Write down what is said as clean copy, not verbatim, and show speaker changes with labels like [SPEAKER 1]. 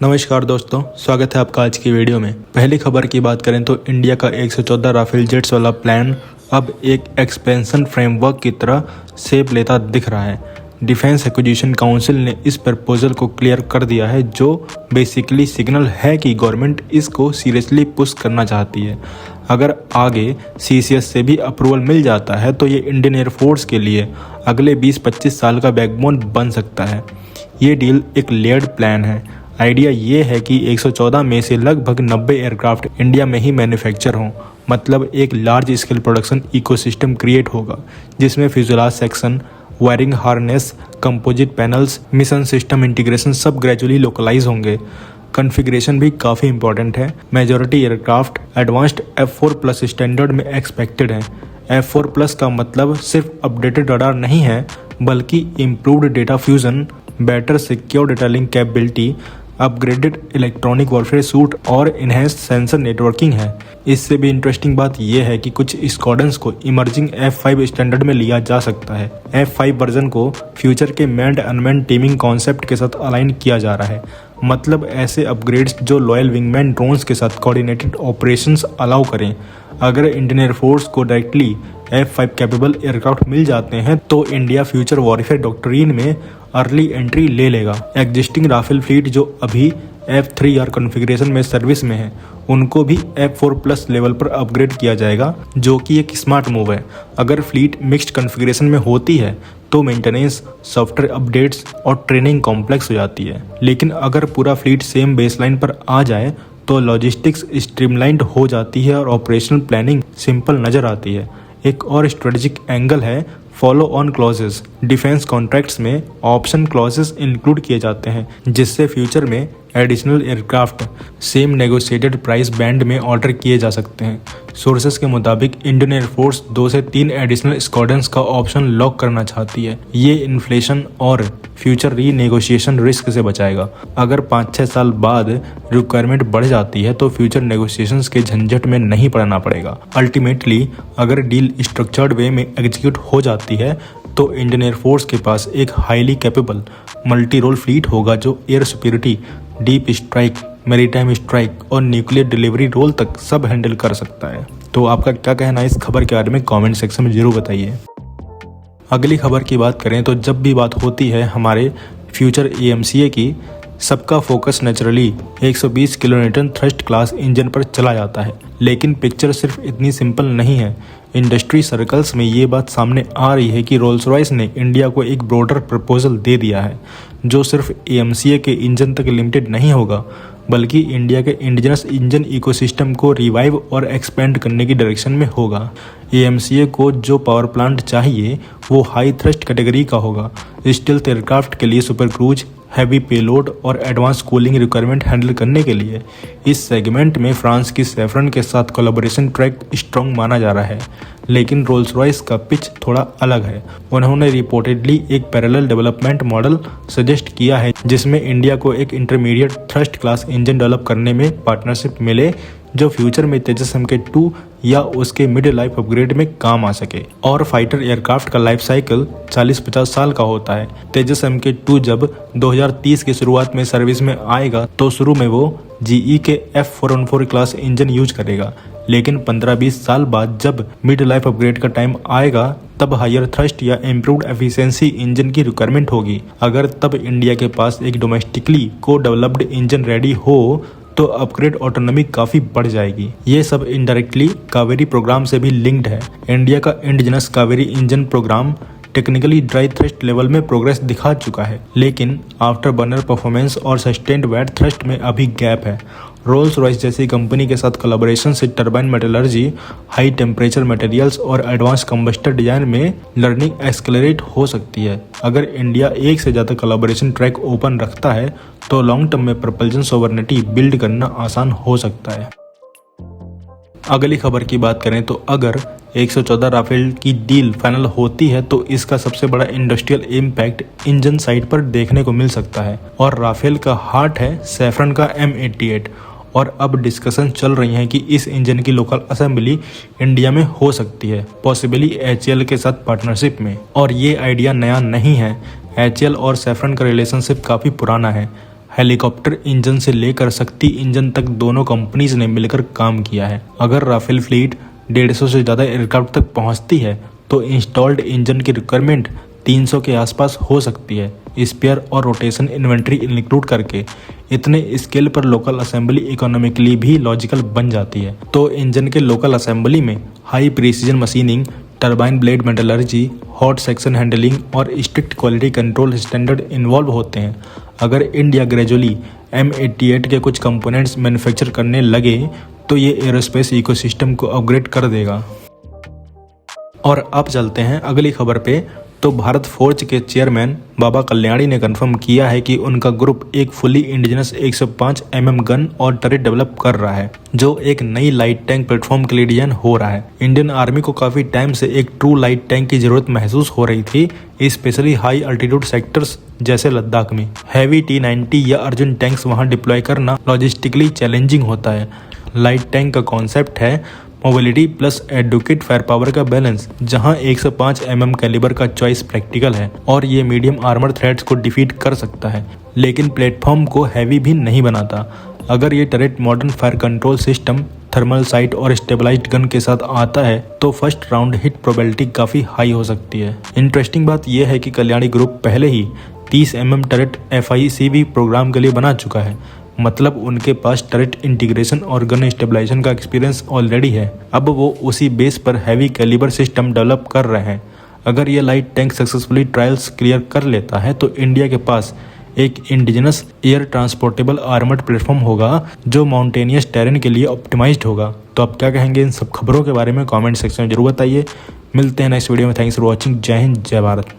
[SPEAKER 1] नमस्कार दोस्तों, स्वागत है आपका आज की वीडियो में। पहली खबर की बात करें तो इंडिया का 114 राफेल जेट्स वाला प्लान अब एक एक्सपेंशन फ्रेमवर्क की तरह शेप लेता दिख रहा है। डिफेंस एक्विजिशन काउंसिल ने इस प्रपोजल को क्लियर कर दिया है, जो बेसिकली सिग्नल है कि गवर्नमेंट इसको सीरियसली पुश करना चाहती है। अगर आगे सीसीएस से भी अप्रूवल मिल जाता है तो ये इंडियन एयरफोर्स के लिए अगले 20-25 साल का बैकबोन बन सकता है। ये डील एक लेयर्ड प्लान है। आइडिया ये है कि 114 में से लगभग 90 एयरक्राफ्ट इंडिया में ही मैन्युफैक्चर हों, मतलब एक large scale production ecosystem create होगा जिसमें fuselage section, wiring harness, composite panels, mission system integration सब ग्रेजुअली लोकलाइज होंगे। कॉन्फ़िगरेशन भी काफ़ी इंपॉर्टेंट है। Majority aircraft advanced F4+ standard में एक्सपेक्टेड है। F4+ का मतलब सिर्फ अपडेटेड रडार नहीं है, बल्कि improved data fusion, better secure data link capability, upgraded electronic warfare suit और इन्हेंस्ड सेंसर नेटवर्किंग है। इससे भी इंटरेस्टिंग बात यह है कि कुछ स्क्वाड्रंस को इमर्जिंग F5 स्टैंडर्ड में लिया जा सकता है। F5 वर्जन को फ्यूचर के मैन्ड अनमैन्ड टीमिंग कॉन्सेप्ट के साथ अलाइन किया जा रहा है, मतलब ऐसे अपग्रेड्स जो लॉयल विंगमैन ड्रोन्स के साथ कोऑर्डिनेटेड ऑपरेशंस अलाउ करें। अगर इंडियन एयरफोर्स को डायरेक्टली F5 कैपेबल एयरक्राफ्ट मिल जाते हैं तो इंडिया फ्यूचर वॉरफेयर डॉक्ट्रिन में अर्ली एंट्री ले लेगा। एग्जिस्टिंग राफेल फ्लीट जो अभी F3R कॉन्फ़िगरेशन में सर्विस में है, उनको भी F4+ लेवल पर अपग्रेड किया जाएगा, जो कि एक स्मार्ट मूव है। अगर फ्लीट मिक्स्ड कॉन्फ़िगरेशन में होती है तो मेंटेनेंस, सॉफ्टवेयर अपडेट्स और ट्रेनिंग कॉम्प्लेक्स हो जाती है, लेकिन अगर पूरा फ्लीट सेम बेसलाइन पर आ जाए तो लॉजिस्टिक्स स्ट्रीमलाइंड हो जाती है और ऑपरेशनल प्लानिंग सिंपल नज़र आती है। एक और स्ट्रेटेजिक एंगल है follow on clauses. Defence contracts में ऑप्शन क्लॉजेस इंक्लूड किए जाते हैं, जिससे फ्यूचर में additional aircraft same negotiated price band में ऑर्डर किए जा सकते हैं। सोर्सेस के मुताबिक इंडियन एयरफोर्स 2 से 3 एडिशनल स्क्वाड्रंस का ऑप्शन लॉक करना चाहती है। ये इन्फ्लेशन और फ्यूचर रीनेगोशिएशन रिस्क से बचाएगा। अगर 5-6 साल बाद रिक्वायरमेंट बढ़ जाती है तो फ्यूचर नेगोशिएशंस के झंझट में नहीं पड़ना पड़ेगा। अल्टीमेटली अगर डील स्ट्रक्चर्ड वे में एग्जीक्यूट हो जाती है तो इंडियन एयरफोर्स के पास एक highly capable multi role fleet होगा जो air security, deep strike, maritime strike और न्यूक्लियर डिलीवरी रोल तक सब हैंडल कर सकता है। तो आपका क्या कहना है इस खबर के बारे में कमेंट सेक्शन में जरूर बताइए। अगली खबर की बात करें तो जब भी बात होती है हमारे फ्यूचर AMCA की, सबका focus naturally 120 kilonewton thrust class engine पर चला जाता है, लेकिन पिक्चर सिर्फ इतनी सिंपल नहीं है। इंडस्ट्री सर्कल्स में ये बात सामने आ रही है कि रोल्स रॉयस ने इंडिया को एक ब्रॉडर प्रपोजल दे दिया है, जो सिर्फ AMCA के इंजन तक लिमिटेड नहीं होगा, बल्कि इंडिया के इंडिजिनस इंजन इकोसिस्टम को रिवाइव और एक्सपेंड करने की डायरेक्शन में होगा। AMCA को जो पावर प्लांट चाहिए वो हाई थ्रस्ट कैटेगरी का होगा। स्टील्थ एयरक्राफ्ट के लिए सुपर क्रूज, हैवी पेलोड और एडवांस कूलिंग रिक्वायरमेंट हैंडल करने के लिए इस सेगमेंट में फ्रांस की सेफ्रन के साथ कोलैबोरेशन ट्रैक स्ट्रॉन्ग माना जा रहा है, लेकिन रोल्स रॉयस का पिच थोड़ा अलग है। उन्होंने रिपोर्टेडली एक पैरेलल डेवलपमेंट मॉडल सजेस्ट किया है जिसमें इंडिया को एक intermediate thrust class engine develop करने में पार्टनरशिप मिले, जो फ्यूचर में तेजस MK2 या उसके मिड लाइफ अपग्रेड में काम आ सके। और फाइटर एयरक्राफ्ट का लाइफ साइकिल 40-50 साल का होता है। तेजस MK2 जब 2030 की शुरुआत में सर्विस में आएगा तो शुरू में वो GE के F414 क्लास इंजन यूज करेगा, लेकिन 15-20 साल बाद जब मिड लाइफ अपग्रेड का टाइम आएगा तब हायर थ्रस्ट या इम्प्रूव्ड एफिशिएंसी इंजन की रिक्वायरमेंट होगी। अगर तब इंडिया के पास एक डोमेस्टिकली को डेवलप्ड इंजन रेडी हो तो अपग्रेड ऑटोनॉमी काफ़ी बढ़ जाएगी। ये सब इनडायरेक्टली कावेरी प्रोग्राम से भी लिंक्ड है। इंडिया का indigenous Kaveri engine program technically dry thrust level में प्रोग्रेस दिखा चुका है, लेकिन आफ्टर बर्नर परफॉर्मेंस और सस्टेन्ड वेट थ्रस्ट में अभी गैप है। रोल्स रॉयस जैसी कंपनी के साथ कोलैबोरेशन से turbine metallurgy, high temperature materials और एडवांस कंबस्टर डिजाइन में लर्निंग एक्सलरेट हो सकती है। अगर इंडिया एक से ज़्यादा कोलैबोरेशन ट्रैक ओपन रखता है तो लॉन्ग टर्म में प्रपल्जन सोवर्निटी बिल्ड करना आसान हो सकता है। अगली खबर की बात करें तो अगर 114 राफेल की डील फाइनल होती है तो इसका सबसे बड़ा इंडस्ट्रियल इम्पैक्ट इंजन साइड पर देखने को मिल सकता है, और राफेल का हार्ट है सेफ्रन का M88। और अब डिस्कशन चल रही हैं कि इस इंजन की लोकल असेंबली इंडिया में हो सकती है, पॉसिबली HAL के साथ पार्टनरशिप में। और ये आइडिया नया नहीं है। HAL और सेफ्रन का रिलेशनशिप काफ़ी पुराना है। हेलीकॉप्टर इंजन से लेकर शक्ति इंजन तक दोनों कंपनीज ने मिलकर काम किया है। अगर राफेल फ्लीट 150 से ज़्यादा एयरक्राफ्ट तक पहुंचती है तो इंस्टॉल्ड इंजन की रिक्वायरमेंट 300 के आसपास हो सकती है। स्पेयर और रोटेशन इन्वेंट्री इंक्लूड करके इतने स्केल पर लोकल असेंबली इकोनॉमिकली भी लॉजिकल बन जाती है। तो इंजन के लोकल असेंबली में high precision machining, turbine blade metallurgy, hot section handling और strict quality control standard involve होते हैं। अगर इंडिया ग्रेजुअली M88 के कुछ कंपोनेंट्स मैन्युफैक्चर करने लगे तो ये एरोस्पेस इकोसिस्टम को अपग्रेड कर देगा। और अब चलते हैं अगली खबर पे। तो भारत फोर्ज के चेयरमैन बाबा कल्याणी ने कंफर्म किया है कि उनका ग्रुप एक फुली इंडिजिनस 105 mm गन और टरेट डेवलप कर रहा है, जो एक नई लाइट टैंक प्लेटफॉर्म के लिए डिजाइन हो रहा है। इंडियन आर्मी को काफी टाइम से एक ट्रू लाइट टैंक की जरूरत महसूस हो रही थी, स्पेशली हाई अल्टीट्यूड सेक्टर्स जैसे लद्दाख में। हैवी T90 या अर्जुन टैंक्स वहां डिप्लॉय करना लॉजिस्टिकली चैलेंजिंग होता है। लाइट टैंक का कॉन्सेप्ट है mobility plus adequate fire power का बैलेंस, जहां 105 mm कैलिबर का चॉइस प्रैक्टिकल है और ये मीडियम आर्मर थ्रेट्स को डिफीट कर सकता है, लेकिन प्लेटफॉर्म को हैवी भी नहीं बनाता। अगर ये turret modern fire control system, thermal site और स्टेबलाइज्ड गन के साथ आता है तो फर्स्ट राउंड हिट प्रोबेबिलिटी काफ़ी हाई हो सकती है। इंटरेस्टिंग बात यह है कि कल्याणी ग्रुप पहले ही 30 mm टरेट FICV प्रोग्राम के लिए बना चुका है, मतलब उनके पास टरेट इंटीग्रेशन और गन स्टेबलाइजेशन का एक्सपीरियंस ऑलरेडी है। अब वो उसी बेस पर हैवी कैलिबर सिस्टम डेवलप कर रहे हैं। अगर ये light tank successfully trials clear कर लेता है तो इंडिया के पास एक indigenous air transportable armoured platform होगा जो माउंटेनियस टेरेन के लिए ऑप्टिमाइज्ड होगा। तो आप क्या कहेंगे इन सब खबरों के बारे में कमेंट सेक्शन में जरूर बताइए। मिलते हैं नेक्स्ट वीडियो में। Thanks for watching. जय हिंद, जय भारत।